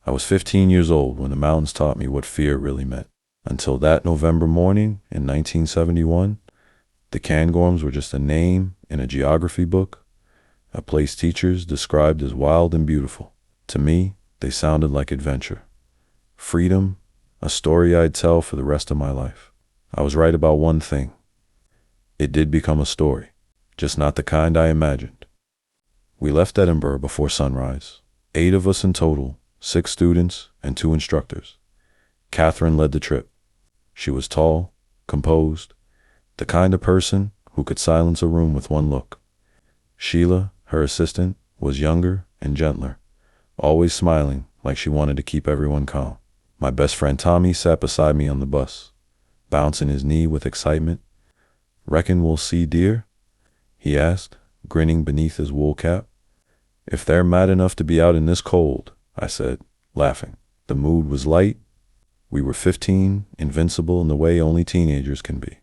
I was 15 years old when the mountains taught me what fear really meant. Until that November morning in 1971, the Cairngorms were just a name in a geography book, a place teachers described as wild and beautiful. To me, they sounded like adventure, freedom, a story I'd tell for the rest of my life. I was right about one thing. It did become a story, just not the kind I imagined. We left Edinburgh before sunrise. 8 of us in total, 6 students and 2 instructors. Catherine led the trip. She was tall, composed, the kind of person who could silence a room with one look. Sheila, her assistant, was younger and gentler, always smiling like she wanted to keep everyone calm. My best friend Tommy sat beside me on the bus, bouncing his knee with excitement. "Reckon we'll see deer?" he asked, grinning beneath his wool cap. "If they're mad enough to be out in this cold," I said, laughing. The mood was light. We were 15, invincible in the way only teenagers can be.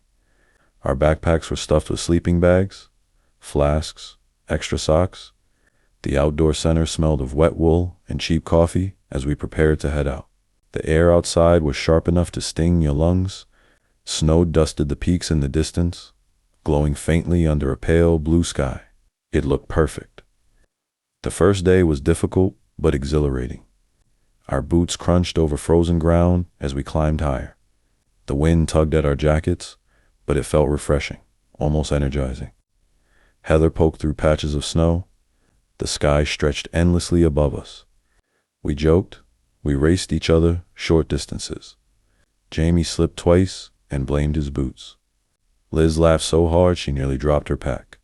Our backpacks were stuffed with sleeping bags, flasks, extra socks. The outdoor center smelled of wet wool and cheap coffee as we prepared to head out. The air outside was sharp enough to sting your lungs. Snow dusted the peaks in the distance, glowing faintly under a pale blue sky. It looked perfect. The first day was difficult but exhilarating. Our boots crunched over frozen ground as we climbed higher. The wind tugged at our jackets, but it felt refreshing, almost energizing. Heather poked through patches of snow. The sky stretched endlessly above us. We joked. We raced each other short distances. Jamie slipped twice and blamed his boots. Liz laughed so hard she nearly dropped her pack.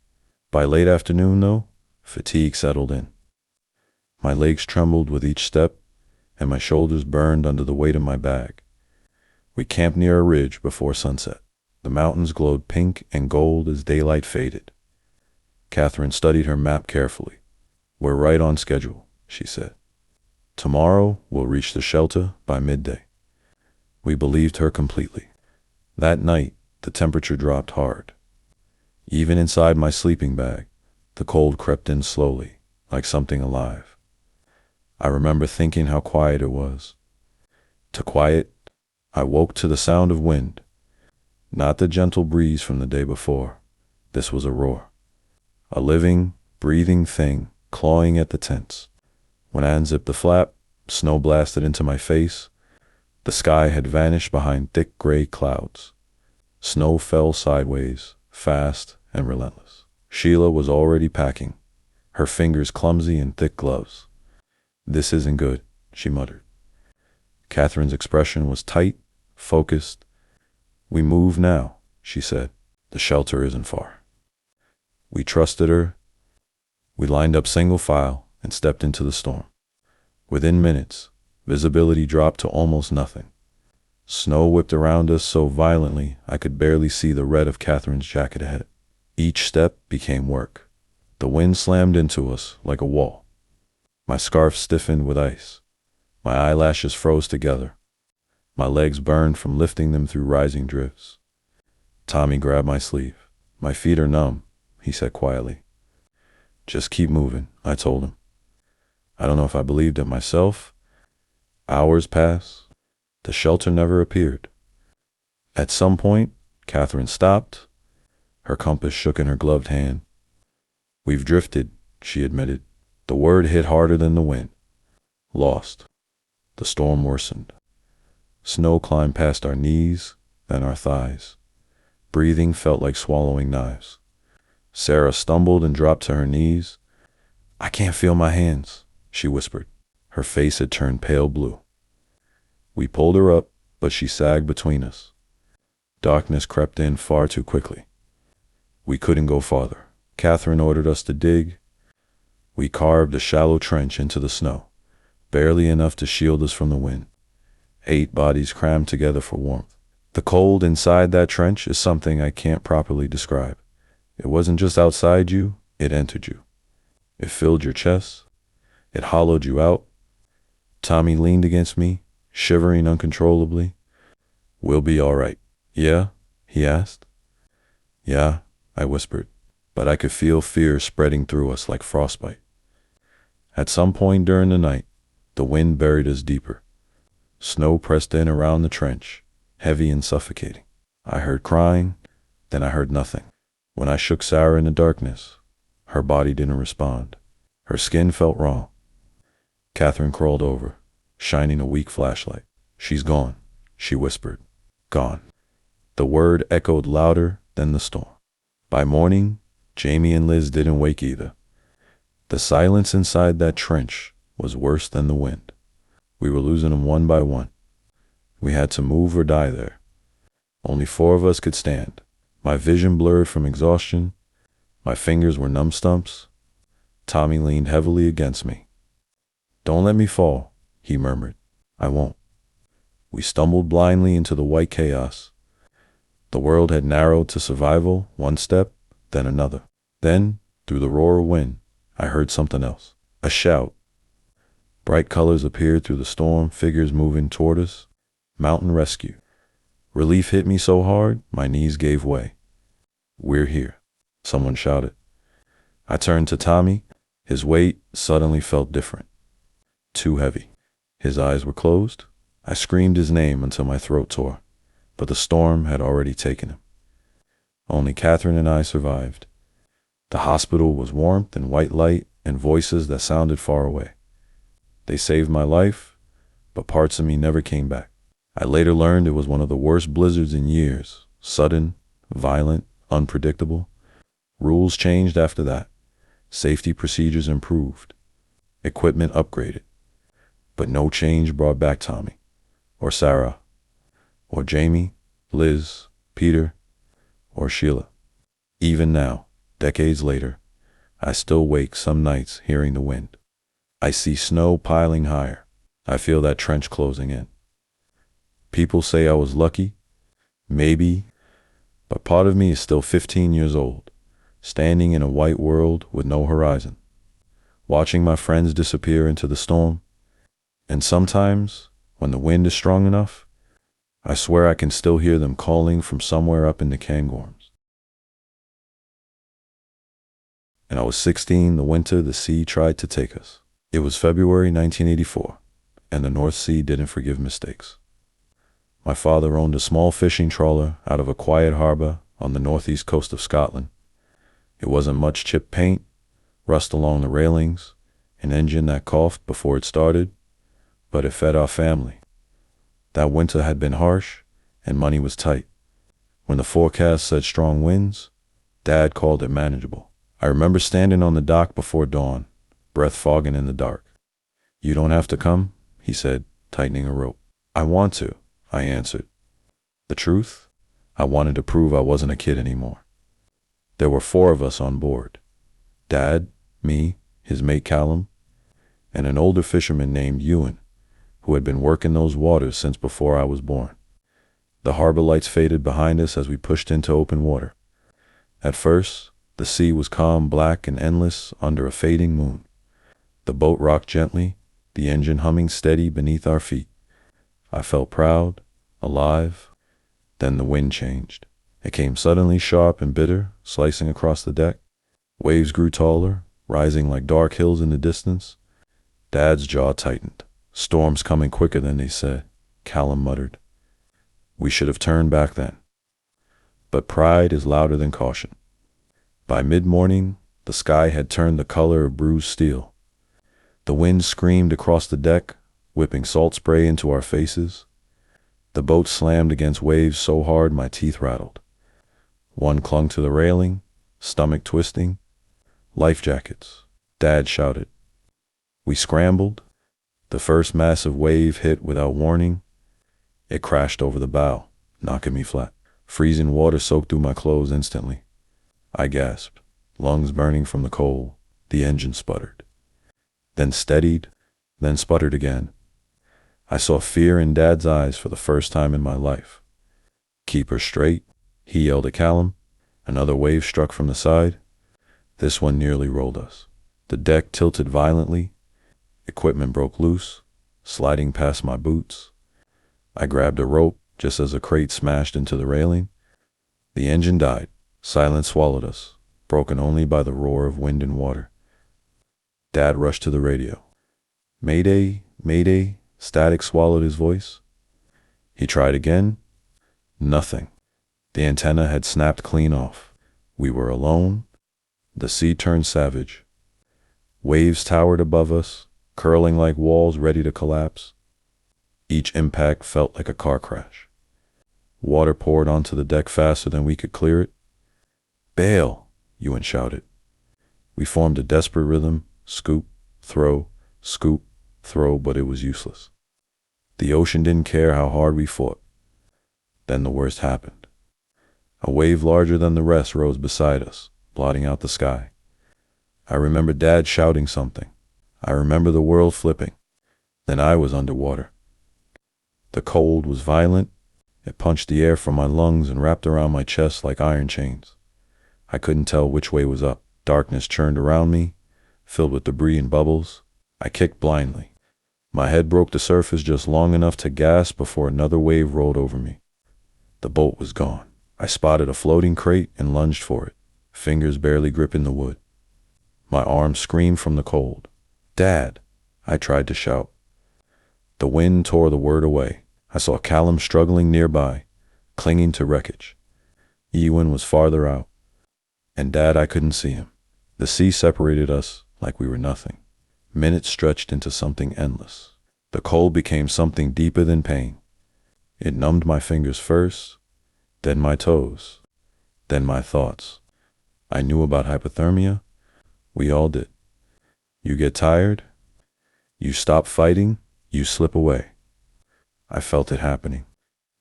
By late afternoon, though, fatigue settled in. My legs trembled with each step, and my shoulders burned under the weight of my bag. We camped near a ridge before sunset. The mountains glowed pink and gold as daylight faded. Catherine studied her map carefully. "We're right on schedule," she said. "Tomorrow we'll reach the shelter by midday." We believed her completely. That night, the temperature dropped hard. Even inside my sleeping bag, the cold crept in slowly, like something alive. I remember thinking how quiet it was. To quiet, I woke to the sound of wind. Not the gentle breeze from the day before. This was a roar. A living, breathing thing clawing at the tents. When I unzipped the flap, snow blasted into my face. The sky had vanished behind thick gray clouds. Snow fell sideways, fast and relentless. Sheila was already packing, her fingers clumsy in thick gloves. "This isn't good," she muttered. Catherine's expression was tight, focused. "We move now," she said. "The shelter isn't far." We trusted her. We lined up single file and stepped into the storm. Within minutes, visibility dropped to almost nothing. Snow whipped around us so violently I could barely see the red of Catherine's jacket ahead. Each step became work. The wind slammed into us like a wall. My scarf stiffened with ice. My eyelashes froze together. My legs burned from lifting them through rising drifts. Tommy grabbed my sleeve. "My feet are numb," he said quietly. "Just keep moving," I told him. I don't know if I believed it myself. Hours passed. The shelter never appeared. At some point, Catherine stopped. Her compass shook in her gloved hand. "We've drifted," she admitted. The word hit harder than the wind. Lost. The storm worsened. Snow climbed past our knees, then our thighs. Breathing felt like swallowing knives. Sarah stumbled and dropped to her knees. "I can't feel my hands," she whispered. Her face had turned pale blue. We pulled her up, but she sagged between us. Darkness crept in far too quickly. We couldn't go farther. Catherine ordered us to dig. We carved a shallow trench into the snow, barely enough to shield us from the wind. 8 bodies crammed together for warmth. The cold inside that trench is something I can't properly describe. It wasn't just outside you, it entered you. It filled your chest. It hollowed you out. Tommy leaned against me, shivering uncontrollably. "We'll be all right." "Yeah?" he asked. "Yeah," I whispered, but I could feel fear spreading through us like frostbite. At some point during the night, The wind buried us deeper. Snow pressed in around the trench, heavy and suffocating. I heard crying, then I heard nothing. When I shook Sarah in the darkness, her body didn't respond. Her skin felt raw. Catherine crawled over, shining a weak flashlight. "She's gone," she whispered. "Gone." The word echoed louder than the storm. By morning, Jamie and Liz didn't wake either. The silence inside that trench was worse than the wind. We were losing them one by one. We had to move or die there. Only 4 of us could stand. My vision blurred from exhaustion. My fingers were numb stumps. Tommy leaned heavily against me. "Don't let me fall," he murmured. "I won't." We stumbled blindly into the white chaos. The world had narrowed to survival, one step, then another. Then, through the roar of wind, I heard something else. A shout. Bright colors appeared through the storm, figures moving toward us. Mountain rescue. Relief hit me so hard, my knees gave way. "We're here," someone shouted. I turned to Tommy. His weight suddenly felt different. Too heavy. His eyes were closed. I screamed his name until my throat tore, but the storm had already taken him. Only Catherine and I survived. The hospital was warmth and white light and voices that sounded far away. They saved my life, but parts of me never came back. I later learned it was one of the worst blizzards in years. Sudden, violent, unpredictable. Rules changed after that. Safety procedures improved. Equipment upgraded. But no change brought back Tommy, or Sarah, or Jamie, Liz, Peter, or Sheila. Even now, decades later, I still wake some nights hearing the wind. I see snow piling higher. I feel that trench closing in. People say I was lucky. Maybe. But part of me is still 15 years old, standing in a white world with no horizon, watching my friends disappear into the storm. And sometimes, when the wind is strong enough, I swear I can still hear them calling from somewhere up in the Cairngorms. And I was 16 the winter the sea tried to take us. It was February 1984, and the North Sea didn't forgive mistakes. My father owned a small fishing trawler out of a quiet harbor on the northeast coast of Scotland. It wasn't much chipped paint, rust along the railings, an engine that coughed before it started, but it fed our family. That winter had been harsh, and money was tight. When the forecast said strong winds, Dad called it manageable. I remember standing on the dock before dawn, breath fogging in the dark. "You don't have to come," he said, tightening a rope. "I want to," I answered. The truth? I wanted to prove I wasn't a kid anymore. There were 4 of us on board. Dad, me, his mate Callum, and an older fisherman named Ewan, who had been working those waters since before I was born. The harbor lights faded behind us as we pushed into open water. At first, the sea was calm, black, and endless under a fading moon. The boat rocked gently, the engine humming steady beneath our feet. I felt proud, alive. Then the wind changed. It came suddenly sharp and bitter, slicing across the deck. Waves grew taller, rising like dark hills in the distance. Dad's jaw tightened. "Storm's coming quicker than they said," Callum muttered. "We should have turned back then." But pride is louder than caution. By mid-morning, the sky had turned the color of bruised steel. The wind screamed across the deck, whipping salt spray into our faces. The boat slammed against waves so hard my teeth rattled. One clung to the railing, stomach twisting. "Life jackets," Dad shouted. We scrambled. The first massive wave hit without warning. It crashed over the bow, knocking me flat. Freezing water soaked through my clothes instantly. I gasped, lungs burning from the cold. The engine sputtered. Then steadied, then sputtered again. I saw fear in Dad's eyes for the first time in my life. "Keep her straight," he yelled at Callum. Another wave struck from the side. This one nearly rolled us. The deck tilted violently. Equipment broke loose, sliding past my boots. I grabbed a rope just as a crate smashed into the railing. The engine died. Silence swallowed us, broken only by the roar of wind and water. Dad rushed to the radio. "Mayday, Mayday. Static swallowed his voice. He tried again. Nothing. The antenna had snapped clean off. We were alone. The sea turned savage. Waves towered above us, curling like walls ready to collapse. Each impact felt like a car crash. Water poured onto the deck faster than we could clear it. "Bail!" Ewan shouted. We formed a desperate rhythm, scoop, throw, scoop, throw, but it was useless. The ocean didn't care how hard we fought. Then the worst happened. A wave larger than the rest rose beside us, blotting out the sky. I remember Dad shouting something. I remember the world flipping. Then I was underwater. The cold was violent. It punched the air from my lungs and wrapped around my chest like iron chains. I couldn't tell which way was up. Darkness churned around me, filled with debris and bubbles. I kicked blindly. My head broke the surface just long enough to gasp before another wave rolled over me. The boat was gone. I spotted a floating crate and lunged for it, fingers barely gripping the wood. My arms screamed from the cold. "Dad!" I tried to shout. The wind tore the word away. I saw Callum struggling nearby, clinging to wreckage. Ewan was farther out. And Dad, I couldn't see him. The sea separated us like we were nothing. Minutes stretched into something endless. The cold became something deeper than pain. It numbed my fingers first, then my toes, then my thoughts. I knew about hypothermia. We all did. You get tired, you stop fighting, you slip away. I felt it happening.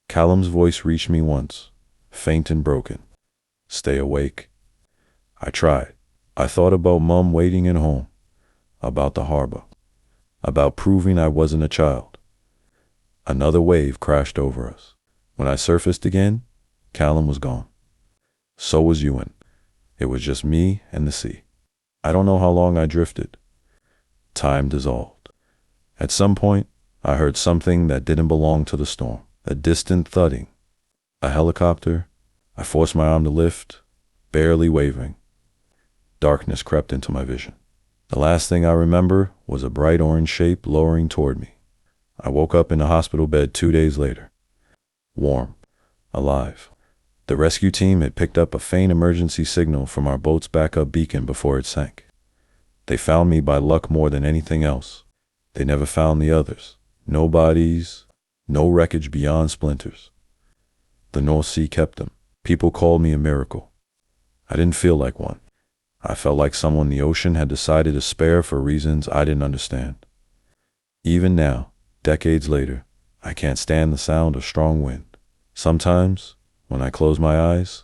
Callum's voice reached me once, faint and broken. "Stay awake." I tried. I thought about Mom waiting at home, about the harbor, about proving I wasn't a child. Another wave crashed over us. When I surfaced again, Callum was gone. So was Ewan. It was just me and the sea. I don't know how long I drifted. Time dissolved. At some point, I heard something that didn't belong to the storm. A distant thudding. A helicopter. I forced my arm to lift, barely waving. Darkness crept into my vision. The last thing I remember was a bright orange shape lowering toward me. I woke up in a hospital bed 2 days later. Warm. Alive. The rescue team had picked up a faint emergency signal from our boat's backup beacon before it sank. They found me by luck more than anything else. They never found the others. No bodies, no wreckage beyond splinters. The North Sea kept them. People called me a miracle. I didn't feel like one. I felt like someone the ocean had decided to spare for reasons I didn't understand. Even now, decades later, I can't stand the sound of strong wind. Sometimes, when I close my eyes,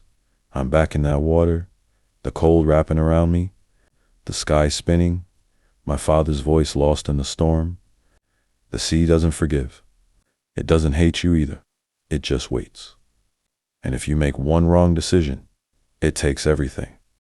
I'm back in that water, the cold wrapping around me, the sky spinning, my father's voice lost in the storm. The sea doesn't forgive. It doesn't hate you either. It just waits. And if you make one wrong decision, it takes everything.